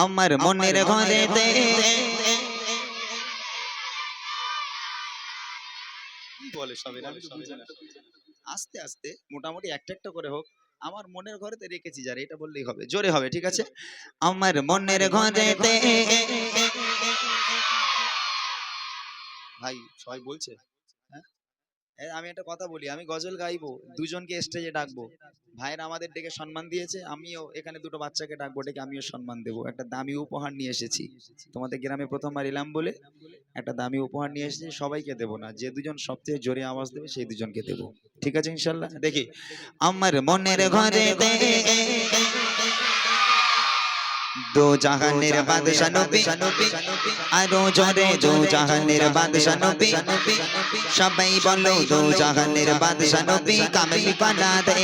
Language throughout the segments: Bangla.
আমার মনের ঘরেতে কি বলে সবে আমি তো বুঝি না। আস্তে আস্তে মোটামুটি একটা একটা করে হোক। আমার মনের ঘরেতে রেখেছি যারা, এটা বললেই হবে, জোরে হবে, ঠিক আছে? আমার মনের ঘরেতে ভাই সবাই বলছে। হ্যাঁ, আমি একটা কথা বলি, আমি গজল গাইবো, দুজনকে স্টেজে ডাকবো। ভাইরা আমাদের ডেকে সম্মান দিয়েছে, আমিও এখানে দুটো বাচ্চাকে ডাকবো, ডেকে আমিও সম্মান দেবো। একটা দামি উপহার নিয়ে এসেছি, তোমাদের গ্রামে প্রথমবার এলাম বলে একটা দামি উপহার নিয়ে এসেছি। সবাইকে দেবো না, যে দুজন সবচেয়ে জোরে আওয়াজ দেবে সেই দুজনকে দেবো, ঠিক আছে ইনশাল্লাহ? দেখি আমার মনের ঘরে দো জাহানের বাদশা নবী, আরো জোরে দো জাহানের বাদশা নবী, সবাই বলো দো জাহানের বাদশা নবী কামলি বানা দে,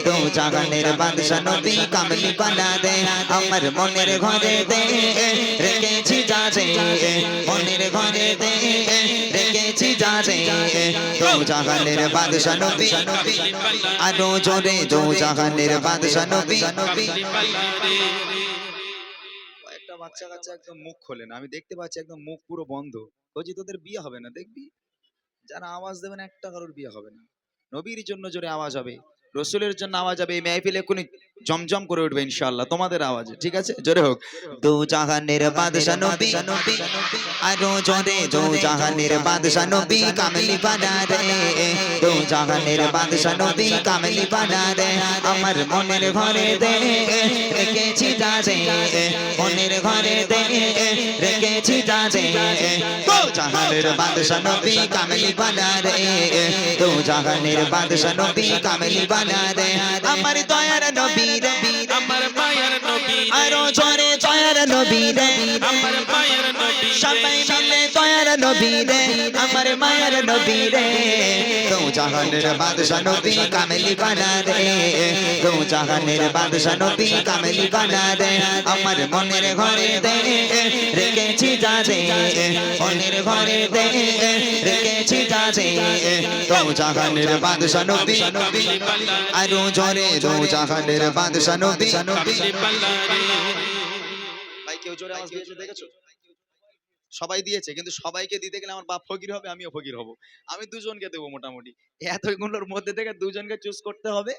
দো জাহানের বাদশা নবী কামলি বানা দে। আমার মনের ঘরে দে রেখেছি যাজে, মনের ঘরে দে রেখেছি যাজে, দো জাহানের বাদশা নবী, আরো জোরে দো জাহানের বাদশা নবী। একটা বাচ্চা কাচ্চা একদম মুখ খোলে না, আমি দেখতে পাচ্ছি একদম মুখ পুরো বন্ধ। বলছি তোদের বিয়ে হবে না, দেখবি যারা আওয়াজ দেবে না একটা কারোর বিয়ে হবে না। নবীর জন্য জোরে আওয়াজ হবে, রসুলের জন্য আওয়াজ হবে, এই মেহফিল এক্ষুনি জমজম করে উঠবে ইনশাআল্লাহ তোমাদের আওয়াজে, ঠিক আছে? জোরে হোক দু জাহানের বাদশা নবী, আরো জোরে দু জাহানের বাদশা নবী কামলি বানা রে, দু জাহানের বাদশা নবী কামলি বানা রে। আমার মনের ঘরে দে রেখেছি যাজে, মনের ঘরে দে রেখেছি যাজে, দু জাহানের বাদশা নবী কামলি বানা রে, দু জাহানের বাদশা নবী কামলি বানা রে। আমার দয়ার নবী রে, আমার মায়ের নবী রে, আরো জোরে দয়ার নবী রে, আমার মায়ের নবী রে, সবাই মিলে দয়ার নবী রে, আমার মায়ের নবী রে, দু জাহানের বাদশা নবী কামলি বানা রে, দু জাহানের বাদশা নবী কামলি বানা রে। আমার মনের ঘরে দে রেখেছি যাজে, মনের ঘরে দে রেখেছি যাজে, দু জাহানের বাদশা নবী, আরো জোরে দু জাহানের বাদশা নবী। ভাই কেউ জোরে আওয়াজ দিয়েছে দেখেছো? সবাই দিয়েছে, কিন্তু সবাইকে দিতে গেলে আমার বাপ ফকির হবে, আমিও ফকির হব। আমি দুজনকে দেবো মোটামুটি, এতগুলোর মধ্যে থেকে দুজনকে চুজ করতে হবে,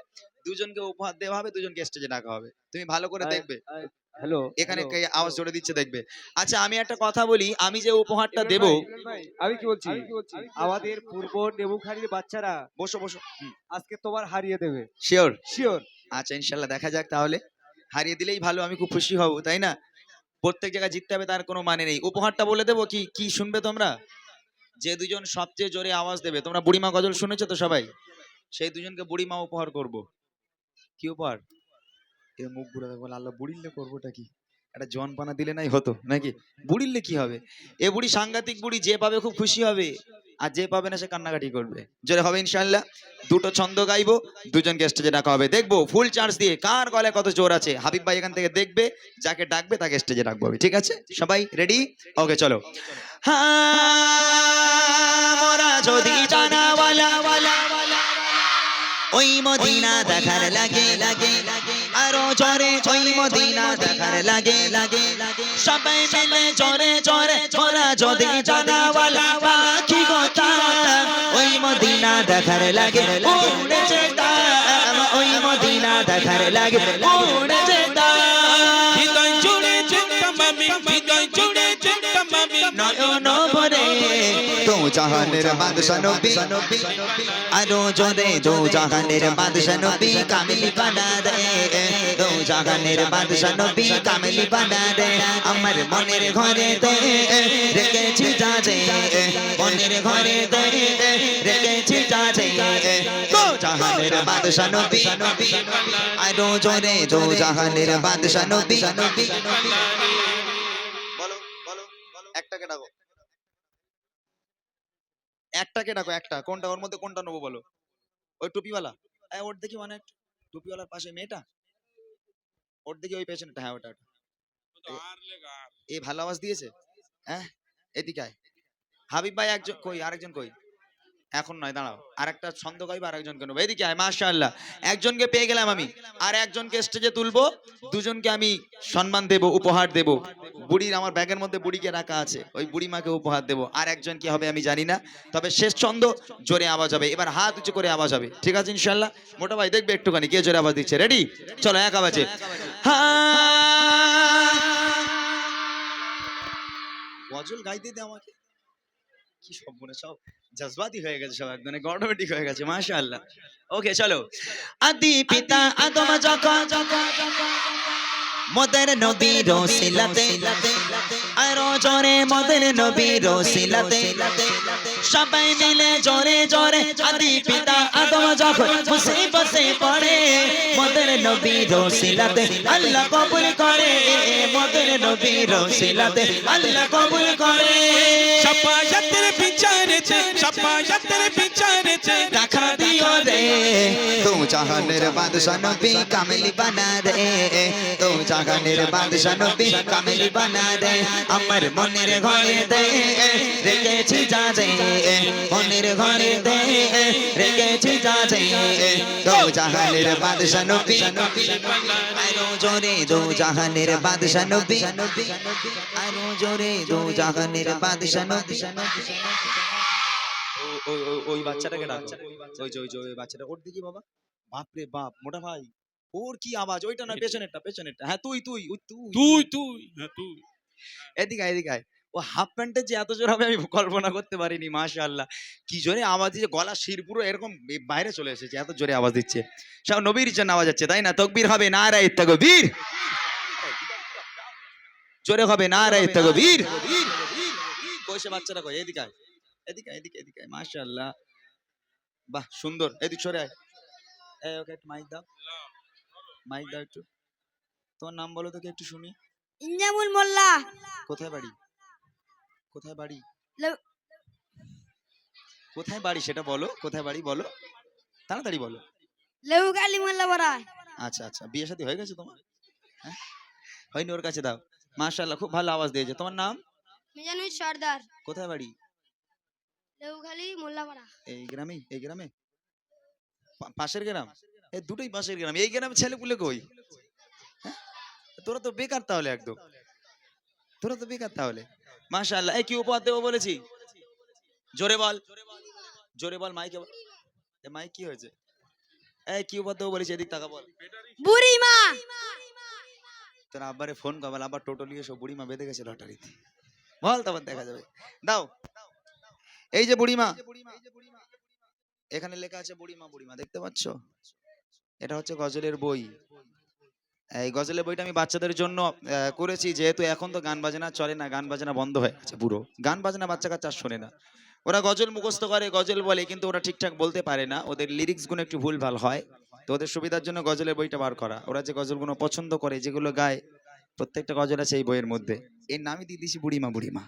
দুজনকে উপহার দেওয়া হবে, দুজনকে স্টেজে ডাকা হবে। তুমি ভালো করে দেখবে হ্যালো এখানে কে আওয়াজ জোরে দিচ্ছে দেখবে। আচ্ছা আমি একটা কথা বলি, আমি যে উপহারটা দেব, ভাই আমি কি বলছি আমাদের পূর্ব নেবুখালীর বাচ্চারা বসো বসো, আজকে তোমার হারিয়ে দেবে শিওর? শিওর। আচ্ছা ইনশাল্লাহ দেখা যাক, তাহলে হারিয়ে দিলেই ভালো, আমি খুব খুশি হব, তাই না? প্রত্যেক জায়গায় জিততে হবে তার কোনো মানে নেই। উপহারটা বলে দেবো, কি কি শুনবে তোমরা? যে দুজন সবচেয়ে জোরে আওয়াজ দেবে, তোমরা বুড়িমা গজল শুনেছো তো সবাই, সেই দুজনকে বুড়িমা উপহার করব। কি উপহার? এ মুখ বুড়া বলে আল্লাহ, বুড়িলে করবোটা কি? একটা জন পানা দিলে নাই হতো নাকি? বুড়িলে কি হবে? এ বুড়ি সাংঘাতিক বুড়ি, যে পাবে খুব খুশি হবে, আর যে পাবে না সে কান্নাকাটি করবে। জোরে হবে ইনশাআল্লাহ। দুটো ছন্দ গাইবো, দুজনকে স্টেজে ডাকা হবে, দেখবো ফুল চার্জ দিয়ে কার গলায় কত জোর আছে। হাবিব ভাই এখান থেকে দেখবে, যাকে ডাকবে তাকে স্টেজে ডাকবো আমি, ঠিক আছে? সবাই রেডি? ওকে চলো। হ্যাঁ মোরা যদি জানাওয়ালা ওই মদিনা দেখার লাগে, আরো জোরে ওই মদিনা দেখার লাগে, সবাই মিলে জোরে জোরে মোরা যদি জানাওয়ালা পাখি গোটা ওই মদিনা দেখার লাগে, উড়ে যেতাম ওই মদিনা দেখার লাগে, উড়ে যেতাম। হৃদয় জুড়ে যেতাম আমি, হৃদয় জুড়ে যেতাম আমি, নয়ন ভরে দু জাহানের বাদশা নবী, আরো জোরে দু জাহানের বাদশা নবী কামলি বানা রে, দু জাহানের বাদশা নবী কামলি বানা রে। আমার মনের ঘরে দে রেখেছি যাজে, মনের ঘরে দে রেখেছি যাজে, দু জাহানের বাদশা নবী, আরো জোরে দু জাহানের বাদশা নবী। বলো বলো একটাকে ডাকো, একটাকে ডাকো, একটা কোনটা, ওর মধ্যে কোনটা নেবো বলো? ওই টুপিওয়ালা, ওর দেখি মানে টুপিওয়ালার পাশে মেয়েটা, ওর দেখি ওই পেছনেটা, হ্যাঁ ওটা। এ ভালো আওয়াজ দিয়েছে, হ্যাঁ এদিকে আয়। হাবিব ভাই একজন কই, আরেকজন কই? এখন নয়, দাঁড়াও, আর একটা ছন্দ গাইবো, আর একজনকে নেবো। এদিকে আয়, মাশাআল্লাহ, একজনকে পেয়ে গেলাম আমি, আর একজনকে স্টেজে তুলবো, দুজনকে আমি সম্মান দেব, উপহার দেব। বুড়ির, আমার ব্যাগের মধ্যে বুড়িকে রাখা আছে, ওই বুড়ি মাকে উপহার দেব। আর একজন কি হবে আমি জানি না, তবে শেষ ছন্দ জোরে আওয়াজ হবে, এবার হাত উঁচু করে আওয়াজ হবে, ঠিক আছে ইনশাআল্লাহ? মোটা ভাই দেখবে একটুখানি কে জোরে আওয়াজ দিচ্ছে, রেডি? চলো, এক আওয়াজে গজল গাইতে দে আমাকে। কি সব মনে, সব জজবাতি হয়ে গেছে, সব একদম অটোমেটিক হয়ে গেছে, মাশাআল্লাহ। ওকে চলো। আদি পিতা আদম যখন মদের নবীর ওসিলাতে, আরো জোরে মদের নবীর ওসিলাতে, সবাই মিলে জোরে জোরে আদি পিতা আদম যখন মুসিবতে পড়ে, মদের নবীর ওসিলাতে আল্লাহ কবুল করে, মদের নবীর ওসিলাতে আল্লাহ কবুল করে। সাফায়াতের বিচারেতে, সাফায়াতের বিচারেতে দেখা দিও রে, তু জাহানের বাদশা নবী কামিল বানা রে, তু জাহানের বাদশা নবী কামিল বানা রে, আমার মনের ঘরে দে রেখেছি যা যে, মনের ঘরে দে রেখেছি যা যে, তু জাহানের বাদশা নবী, আরো জোরে দু জাহানের বাদশা নবী, আরো জোরে দু জাহানের বাদশা নবী। ওই বাচ্চাটাকে ডাকো, ওই বাচ্চাটা, ওর দিকে বাবা, বাপ রে বাপ, মোটা ভাই, ওর কি আওয়াজ, ওইটা না, পেছনেরটা, পেছনেরটা, হ্যাঁ তুই তুই তুই তুই তুই হ্যাঁ তুই এদিকে আয়, এদিকে আয়। ও হাফ প্যান্টের যে এত জোর হবে আমি কল্পনা করতে পারিনি, মাশাআল্লাহ, কি জোরে আওয়াজ দিচ্ছে, গলা শির পুরো এরকম বাইরে চলে এসেছে, এত জোরে আওয়াজ দিচ্ছে, সব নবীর জন্য আওয়াজ যাচ্ছে, তাই না? তাকবীর হবে, নারায়ে তাকবীর, জোরে হবে নারায়ে তাকবীর। কই সে বাচ্চাটা, কই? এদিকে আয়, এদিকে এদিকে এদিকে, মাশাআল্লাহ, বাহ সুন্দর, এদিক সরে আয়, এই ওকে একটু মাইক দাও, মাইক দাও একটু। তোমার নাম বলো তো, কি একটু শুনি। ইনজামুল মোল্লা। কোথায় বাড়ি? কোথায় বাড়ি? লে- কোথায় বাড়ি সেটা বলো, কোথায় বাড়ি বলো, তাড়াতাড়ি বলো। লেউকালি মোল্লা বড়াই। আচ্ছা আচ্ছা, বিয়ে শাদী হয়ে গেছে তোমার? হ্যাঁ, হয়নি, ওর কাছে দাও। মাশাআল্লাহ, খুব ভালো আওয়াজ দিয়েছে। তোমার নাম? মিজানুর সর্দার। কোথায় বাড়ি? লেউখালি মোল্লা বড়া। এই গ্রামে, এই গ্রামে, পাশের গ্রাম? এই দুটোই পাশের গ্রাম, এই গ্রামে ছেলেপুলে কই? হ্যাঁ? তোরা তো বেকার তাহলে, একদম তোরা তো বেকার তাহলে। মাশাআল্লাহ, এই কি উপহার দেবো বলেছি? জোরে বল, জোরে বল, মাইকে বল। এ মাইক কি হয়েছে? এই কি উপহার দেবো বলেছি, এদিক তাকা বল। বুড়িমা। তোর আব্বারে ফোন কর, বল আব্বা টোটো নিয়ে সব বুড়িমা বেঁধে গেছে লটারিতে, বল, তারপর দেখা যাবে। দাও, এই যে বুড়িমা, এখানে লেখা আছে বুড়িমা, বুড়িমা দেখতে পাচ্ছ? এটা হচ্ছে গজলের বই। এই গজলের বইটা আমি বাচ্চাদের জন্য করেছি, যেহেতু এখন তো গান বাজনা চলে না, গান বাজনা বন্ধ হয়ে গেছে পুরো, গান বাজনা বাচ্চা কাচ্চা আর শোনে না। ওরা গজল মুখস্থ করে, গজল বলে, কিন্তু ওরা ঠিকঠাক বলতে পারে না, ওদের লিরিক্স গুলো একটু ভুল ভাল হয়, তো ওদের সুবিধার জন্য গজলের বইটা বার করা। ওরা যে গজলগুলো পছন্দ করে, যেগুলো গায়, প্রত্যেকটা গজল আছে এই বইয়ের মধ্যে। এর নামই দিয়ে দিয়েছি বুড়িমা, বুড়িমা।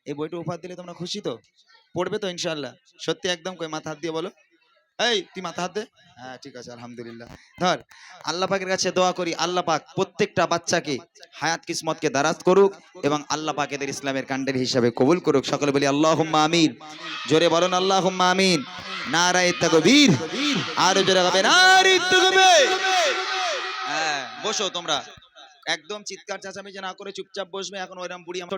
এই বইটা উপহার দিলে তোমরা খুশি তো? পড়বে তো ইনশাআল্লাহ? সত্যি একদম? কই মাথা হাত দিয়ে বলো, এই তুই মাথা হাত দে। হ্যাঁ ঠিক আছে, আলহামদুলিল্লাহ। ধর, আল্লাহ পাকের কাছে দোয়া করি, আল্লাহ পাক প্রত্যেকটা বাচ্চাকে হায়াত কিসমতকে দারাজ করুক, এবং আল্লাহ পাক এদের ইসলামের কাণ্ডের হিসাবে কবুল করুক। সকলে বলি আল্লাহুম্মা আমিন। জোরে বলুন আল্লাহুম্মা আমিন। নারায়ে তাকবীর। আর জোরে হবে নারায়ে তাকবীর। হ্যাঁ, বসো তোমরা, একদম চিৎকার চেঁচামেচি না করে চুপচাপ বসবে। এখন ওইরকম বুড়ি আমার